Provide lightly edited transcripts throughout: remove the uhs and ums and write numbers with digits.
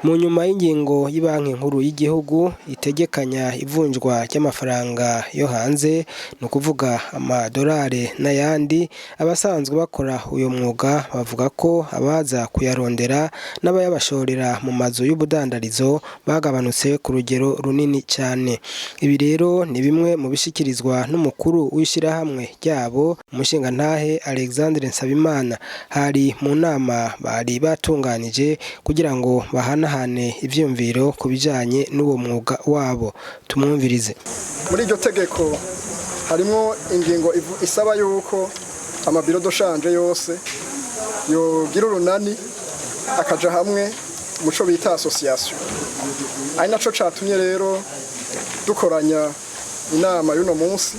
mu nyuma y'ingingo y'Ibanki Nkuru y'Igihugu itegekanya ivunjwa ry'amafaranga yo hanze no kuvuga amadolari n'ayandi, abasanzwe bakora uyo mwuga bavuga ko abaza kuyarondera n'abayabashorera mu mazu y'ubudandarizo bagabanutse ku rugero runini cyane. Ibi rero ni bimwe mu bishikirizwa n'umukuru w'ishirahamwe ryabo umushingantahe Alexandre Nsabimana hari mu nama bari batunganije kugira ngo bahana ivyumviro ku bijanye n'uwo mwuga wabo. Tumwumvirize. Muri iryo tegeko harimo ingingo isaba yuko amabiro doshanje yose yogira urunani akaja hamwe muco bita association. Ari naco catumye rero dukoranya inama y'uno munsi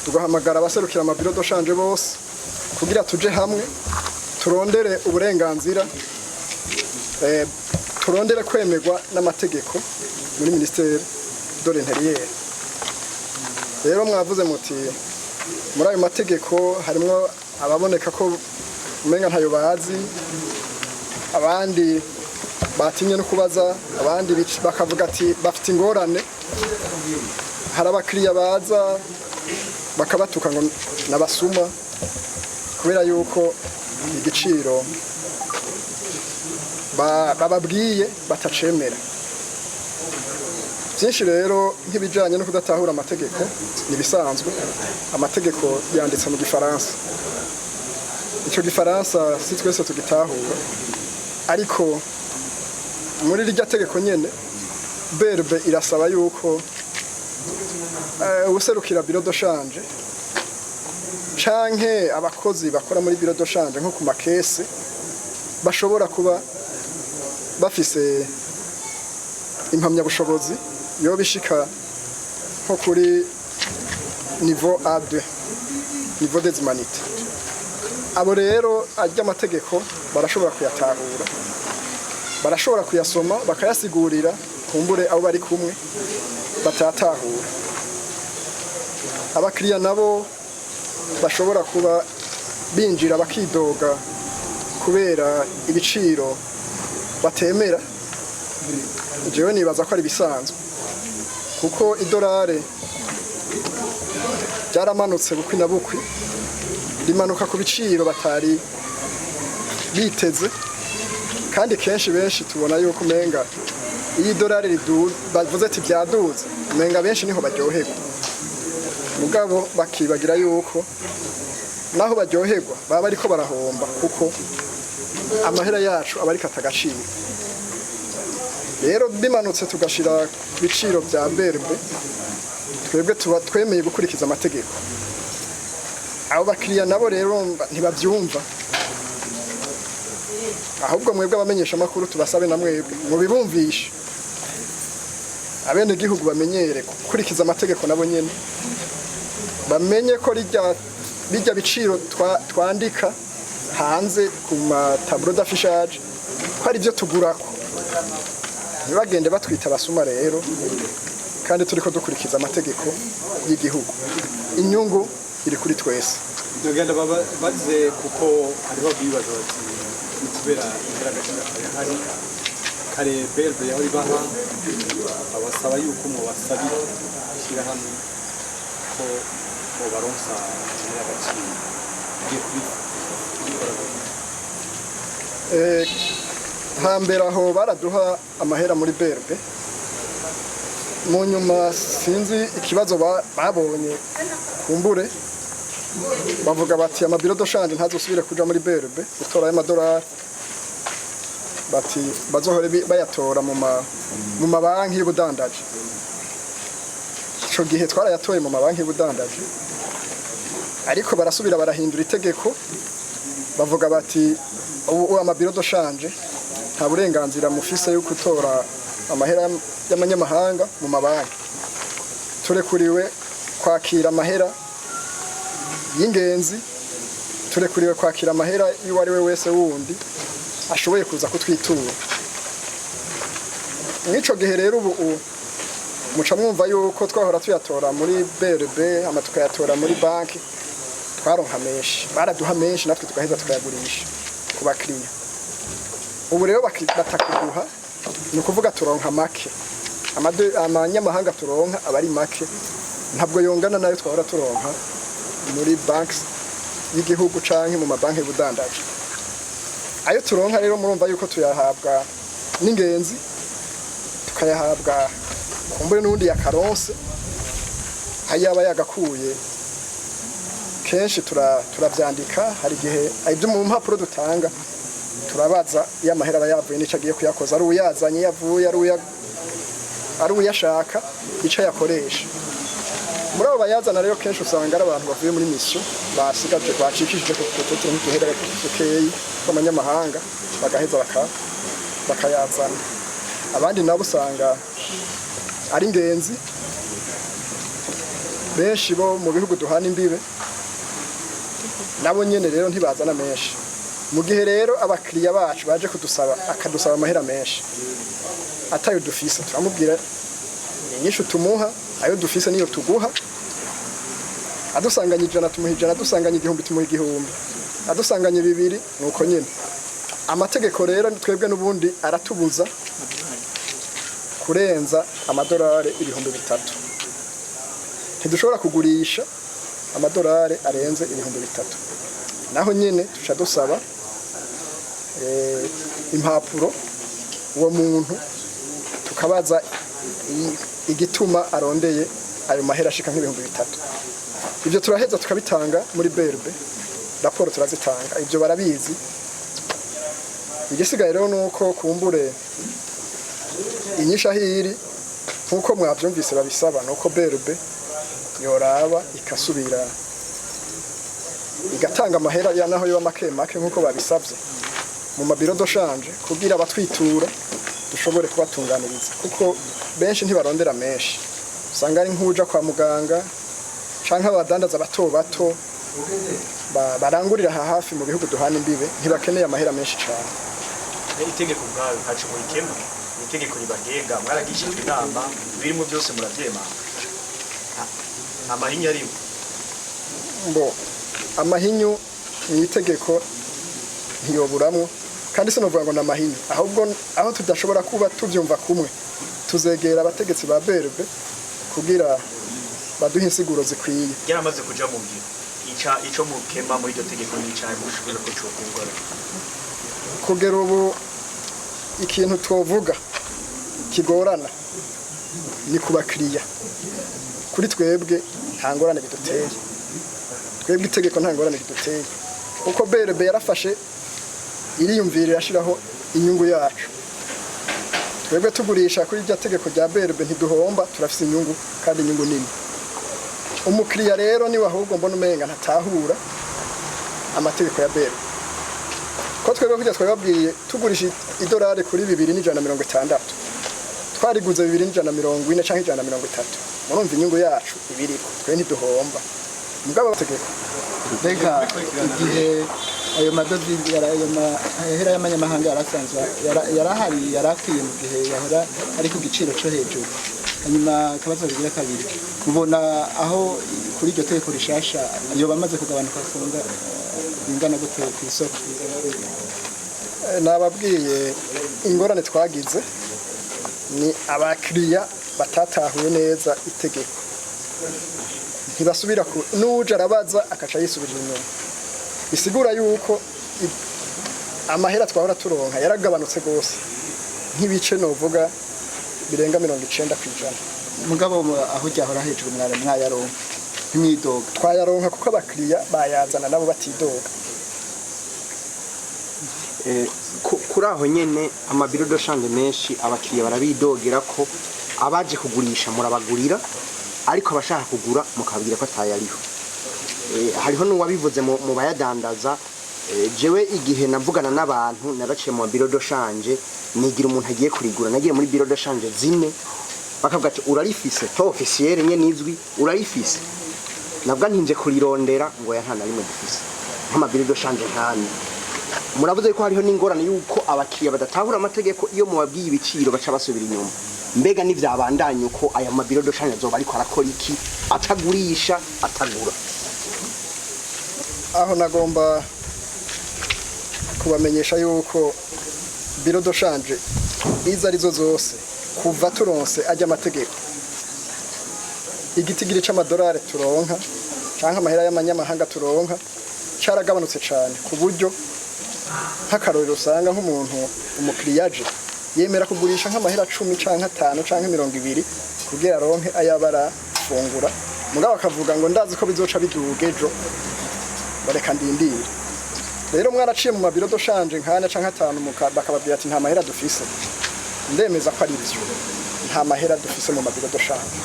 tugahamagara abaserukira amabiro doshanje bose kugira tuje hamwe turondere uburenganzira turondere kwemerwa n'amategeko muri Ministère de l'Intérieur. Rero mwavuze muti muri ayo mategeko harimo ababoneka ko umenga ntayo bazi, abandi batinye no kubaza, abandi bakavuga ati bafite ingorane, hari abakiriya baza bakabatuka ngo nabasuma kubera yuko igiciro bababwiye batacemera. Byinshi rero nk'ibijanye no kudatahura amategeko nibisanzwe, amategeko yanditse mu Gifaransa. Ico Gifaransa si twese tugitahura, ariko muri iryo tegeko nyene berbe irasaba yuko userukira biro doshanje canke abakozi bakora muri biro doshanje nko ku makese bashobora kuba bafise impamyabushobozi yo bishika nko kuri niveau A2, niveau des humanités. Abo rero ajya amategeko barashobora kuyatahura, barashobora kuyasoma bakayasigurira kumbure abo bari kumwe batatahura. Abakiriya nabo bashobora kuba binjira bakidoga kubera ibiciro batemera. Jewe nibaza ko ari bisanzwe kuko idolari ryaramanutse bukwi na bukwi, rimanuka ku biciro batari biteze, kandi kenshi benshi tubona yuko umenga iyi dolari bavuze ati byaduze umenga benshi niho baryoherwa, mugabo bakibagira yuko naho baryoherwa baba ariko barahomba kuko amahera yacu aba ariko atagaciro. Rero bimanutse tugashira ku biciro bya berbe, twebwe tuba twemeye gukurikiza amategeko. Abo bakiriya nabo rero ntibabyumva, ahubwo mwebwe abamenyesha makuru tubasabe na mwebwe mubibumvishe, abene gihugu bamenyere gukurikiza amategeko nabo nyene, bamenye ko bijya biciro twandika hanze ku mataburo d'affichage ko ari byo tugurako. Ntibagende batwita abasuma rero, kandi turiko dukurikiza amategeko y'igihugu. Inyungu iri kuri twese. Ndagenda baze kuko hariho bibazo bati kubera ingaragashaka hari kare berbe yaho ibaha abasaba yuko mu basabira shira hamwe ko bo baronsa agaciro hambere aho baraduha amahera muri berbe, mu nyuma sinzi ikibazo babonye kumbure bavuga bati amabiro doshanje ntazosubire kuja muri berbe gutora y'amadolari, bati bazohore bayatora mu mabanki y'ubudandaji. Ico gihe twarayatoye mu mabanki y'ubudandaji, ariko barasubira barahindura itegeko bavuga bati ubu amabiro doshanje nta burenganzira mufise yo gutora amahera y'amanyamahanga mu mabanki. Turekuriwe kwakira amahera y'ingenzi, turekuriwe kwakira amahera y'uwari we wese wundi ashoboye kuza kutwitura. N'ico gihe rero ubu muca mwumva yuko twahora tuyatora muri BRB ama tukayatora muri banki, twaronka menshi, baraduha menshi natwe tukaheza tukayagurisha ku bakiriya. Ubu rero batakuguha ni ukuvuga turonka make amanyamahanga turonka aba ari make ntabwo yongana nayo twahora turonka muri banki y'igihugu canke mu mabanki y'ubudandaji. Ayo turonka rero murumva yuko tuyahabwa n'ingenzi, tukayahabwa kumbure n'undi ya karonse ayaba yagakuye. Kenshi turavyandika, hari igihe ibyo mu mpapuro dutanga turabaza iyo amahera aba yavuye n'ico agiye kuyakoza, ari uyazanye yavuye, ari uyashaka ico yakoresha. Muri abo bayazana rero kenshi usanga ari abantu bavuye muri mission basigaje bacikishije ku tututuru n'uduhera dukeyi tw'amanyamahanga bagaheza bakayazana. Abandi nabo usanga ari ingenzi benshi bo mu bihugu duhana imbibe, nabo nyene rero ntibazana menshi. Mu gihe rero abakiriya bacu baje akadusaba amahera menshi atayo dufise, turamubwira inyishu tumuha, ayo dufise niyo tuguha. Adusanganye 100 tumuha 100, adusanganye 1000 tumuha 1000, adusanganye 200 nuko nyene. Amategeko rero twebwe n'ubundi aratubuza kurenza amadolari 3000. Ntidushobora kugurisha amadolari arenze 3000. Naho nyene tuca dusaba impapuro uwo muntu tukabaza igituma arondeye ayo mahera ashika nk'ibihumbi 3. Ibyo turaheza tukabitanga muri BRB, raporo turazitanga, ibyo barabizi. Igisigaye rero nuko kumbure inyishahiri nkuko mwavyumvise babisaba, nuko BRB yoraba ikasubira igatanga amahera ya naho yo make nkuko babisavye mu mabiro doshanje kugira abatwitura dushobore kubatunganiriza, kuko benshi ntibarondera menshi. Usanga ari nkuja kwa muganga canke abadandaza bato barangurira hafi mu bihugu duhana imbibe, ntibakeneye amahera menshi cyane. Itegeko bwawe kacu muri kemba, itegeko ribagenga mwaragishijwe inama, birimo byose muravyema. Amahinyu ari amahinyu ni itegeko ntiyoburamwo, kandi sinovuga ngo namahinyu, ahubwo aho tudashobora kuba tuvyumva kumwe tuzegera abategetsi ba BRB kugira baduhe insiguro zikwiye. Yaramaze kuja mu ngiro ico mukema muri iryo tegeko n'icyayi mushobora kucokungora. Kugera ubu ikintu twovuga kigorana ni kubakiriya. Kuri twebwe nta ngorane biduteye, twebwe itegeko nta ngorane biduteye, kuko BRB yarafashe iriyumvirira ashiraho inyungu yacu. Twebwe tugurisha kuri iryo tegeko rya BRB ntiduhomba, turafise inyungu kandi inyungu nini. Umukiriya rero ni ahubwo mbona umenga ntatahura amategeko ya BRB, ko twebwe kujya twababwiye tugurisha idolari kuri 2160, twariguze 2140 canke 130. Murumva inyungu yacu ibiriko, twe ntiduhomba. Mugabo tegeko reka igihe ayo madovize ayo mahera y'amanyamahanga yarasanzwe yarahari yarakwiye mu gihe yahora ari ku giciro cyo hejuru. Hanyuma kabazo bigira kabiri, mubona aho kuri iryo tegeko rishasha iyo bamaze kugabanuka kunga ingana gute ku isoko. Nababwiye ingorane twagize ni abakiriya batatahuye neza itegeko, ntibasubira n'uje arabaza akaca yisubirira inyuma. Bisigura yuko amahera twahora turonka yaragabanutse gose nk'ibice novuga birenga 90%. Mugabo aho ryahora hejuru mwayaronka ntimwidoga. Twayaronka kuko abakiriya bayazana nabo batidoga. Kuri aho nyene amabiro doshanje menshi abakiriya barabidogera ko abaje kugurisha murabagurira, ariko abashaka kugura mukabwira ko atayariho. Hariho n'uwabivuze mu bayadandaza. Jewe igihe navugana n'abantu naraciye mu biro doshanje nigira umuntu agiye kurigura, nagiye muri biro doshanje 4 bakavuga ati urarifise to officiel nye nizwi urarifise, nabwo ntinje kurirondera ngo yantana rimwe dufise nk'amabiro doshanje ntani. Muravuze ko hariho n'ingorane yuko abakiriya badatahura amategeko, iyo mubabwiye ibiciro baca basubira inyuma. Mbega n'ivyabandanye uko aya mabiro doshanje azoba ariko arakora iki, atagurisha atagura? Aho nagomba kubamenyesha yuko biro doshanje izo arizo zose kuva turonse ajya amategeko igitigiri c'amadolari turonka canke amahera y'amanyamahanga turonka caragabanutse cyane ku buryo nk'akarorero usanga nk'umuntu umukiriyaje yemera kugurisha nk'amahera 10 canke 5 canke 20 kugira aronke ayabara fungura mugabo akavuga ngo ndazi ko bizoca biduga ejo bareka ndindire rero mwaraciye mu mabiro doshanje nkana canke 5 bakababwira ati nta mahera dufise ndemeza ko ari byo nta mahera dufise mu mabiro doshanje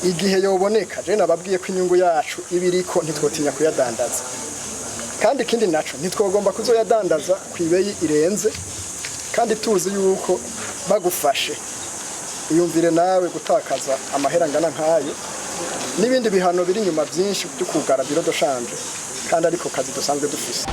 igihe yoboneka je nababwiye ko inyungu yacu ibiriko ntitwotinya kuyadandaza kandi ikindi naco ntitwogomba kuzoyadandaza kwibeyi irenze kandi tuzi yuko bagufashe iyumvire nawe gutakaza amahera ngana nkayo n'ibindi bihano biri nyuma byinshi byo kugara biro doshanje kandi ariko kazi dusanzwe dufise.